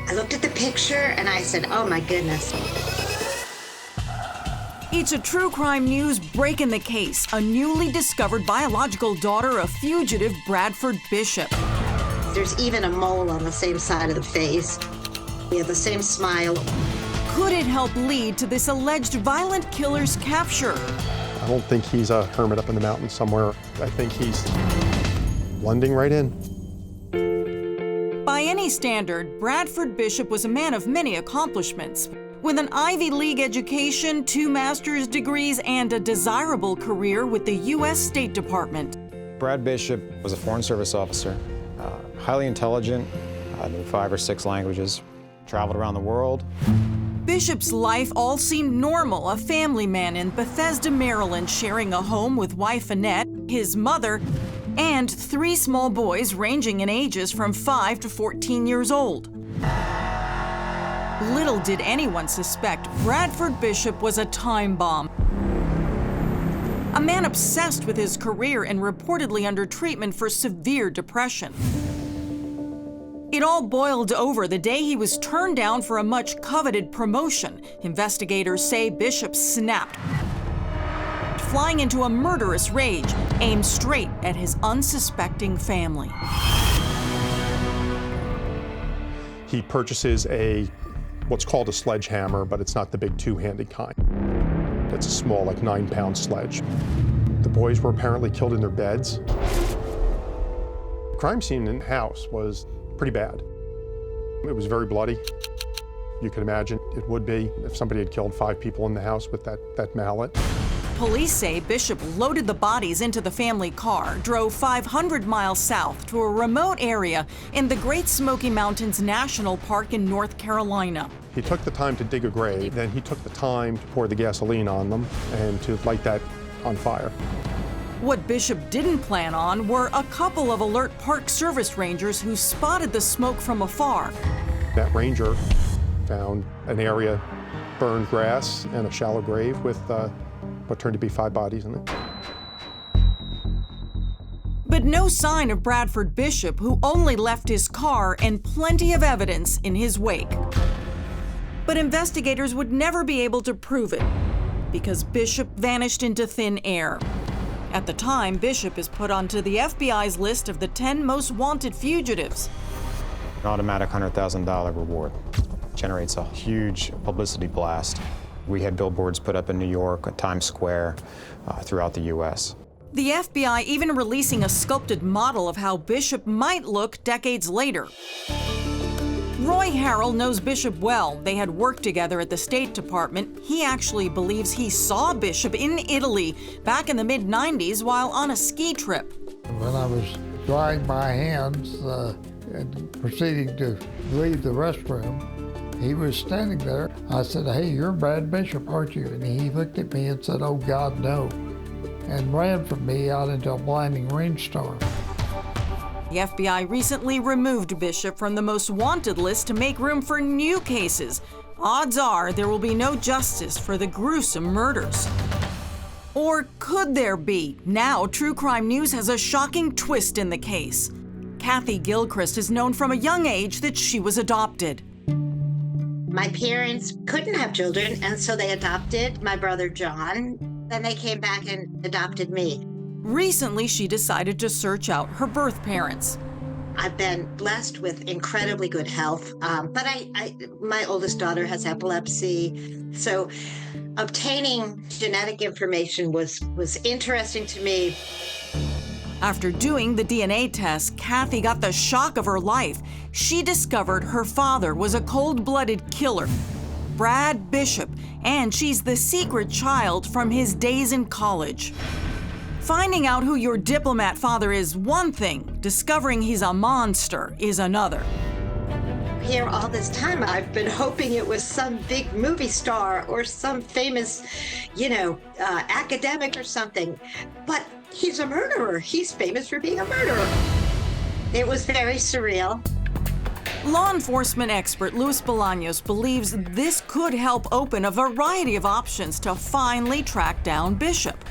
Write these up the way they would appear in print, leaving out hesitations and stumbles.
I looked at the picture and I said, oh my goodness. It's a true crime news break in the case. A newly discovered biological daughter of fugitive Bradford Bishop. There's even a mole on the same side of the face. We have the same smile. Could it help lead to this alleged violent killer's capture? I don't think he's a hermit up in the mountains somewhere. I think he's blending right in. By any standard, Bradford Bishop was a man of many accomplishments. With an Ivy League education, 2 master's degrees, and a desirable career with the U.S. State Department. Brad Bishop was a Foreign Service officer, highly intelligent, knew 5 or 6 languages, traveled around the world. Bishop's life all seemed normal, a family man in Bethesda, Maryland, sharing a home with wife Annette, his mother, and 3 small boys ranging in ages from 5 to 14 years old. Little did anyone suspect Bradford Bishop was a time bomb. A man obsessed with his career and reportedly under treatment for severe depression. It all boiled over the day he was turned down for a much-coveted promotion. Investigators say Bishop snapped, flying into a murderous rage, aimed straight at his unsuspecting family. He purchases what's called a sledgehammer, but it's not the big 2-handed kind. It's a small, like 9-pound sledge. The boys were apparently killed in their beds. The crime scene in the house was pretty bad. It was very bloody. You can imagine it would be if somebody had killed 5 people in the house with that mallet. Police say Bishop loaded the bodies into the family car, drove 500 miles south to a remote area in the Great Smoky Mountains National Park in North Carolina. He took the time to dig a grave, then he took the time to pour the gasoline on them and to light that on fire. What Bishop didn't plan on were a couple of alert Park Service rangers who spotted the smoke from afar. That ranger found an area, burned grass, and a shallow grave with what turned to be 5 bodies in it. But no sign of Bradford Bishop, who only left his car and plenty of evidence in his wake. But investigators would never be able to prove it because Bishop vanished into thin air. At the time, Bishop is put onto the FBI's list of the 10 most wanted fugitives. An automatic $100,000 reward generates a huge publicity blast. We had billboards put up in New York, at Times Square, throughout the U.S. The FBI even releasing a sculpted model of how Bishop might look decades later. Roy Harrell knows Bishop well. They had worked together at the State Department. He actually believes he saw Bishop in Italy back in the mid-90s while on a ski trip. When I was drying my hands and proceeding to leave the restroom, he was standing there. I said, "Hey, you're Brad Bishop, aren't you?" And he looked at me and said, "Oh, God, no," and ran from me out into a blinding rainstorm. The FBI recently removed Bishop from the most wanted list to make room for new cases. Odds are there will be no justice for the gruesome murders. Or could there be? Now, True Crime News has a shocking twist in the case. Kathy Gilchrist is known from a young age that she was adopted. My parents couldn't have children, and so they adopted my brother John. Then they came back and adopted me. Recently, she decided to search out her birth parents. I've been blessed with incredibly good health, but my oldest daughter has epilepsy, so obtaining genetic information was interesting to me. After doing the DNA test, Kathy got the shock of her life. She discovered her father was a cold-blooded killer, Brad Bishop, and she's the secret child from his days in college. Finding out who your diplomat father is one thing, discovering he's a monster is another. Here all this time, I've been hoping it was some big movie star or some famous, academic or something. But he's a murderer. He's famous for being a murderer. It was very surreal. Law enforcement expert Luis Bolaños believes this could help open a variety of options to finally track down Bishop.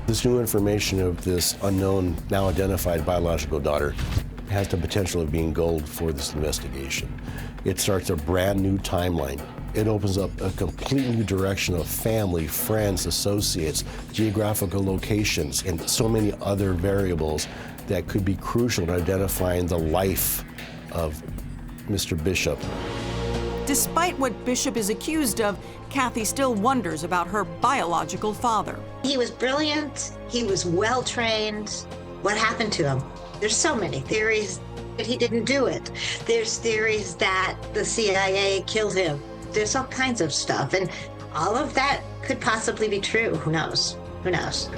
This new information of this unknown, now identified biological daughter has the potential of being gold for this investigation. It starts a brand new timeline. It opens up a complete new direction of family, friends, associates, geographical locations, and so many other variables that could be crucial in identifying the life of Mr. Bishop. Despite what Bishop is accused of, Kathy still wonders about her biological father. He was brilliant. He was well-trained. What happened to him? There's so many theories that he didn't do it. There's theories that the CIA killed him. There's all kinds of stuff, and all of that could possibly be true. Who knows? Who knows?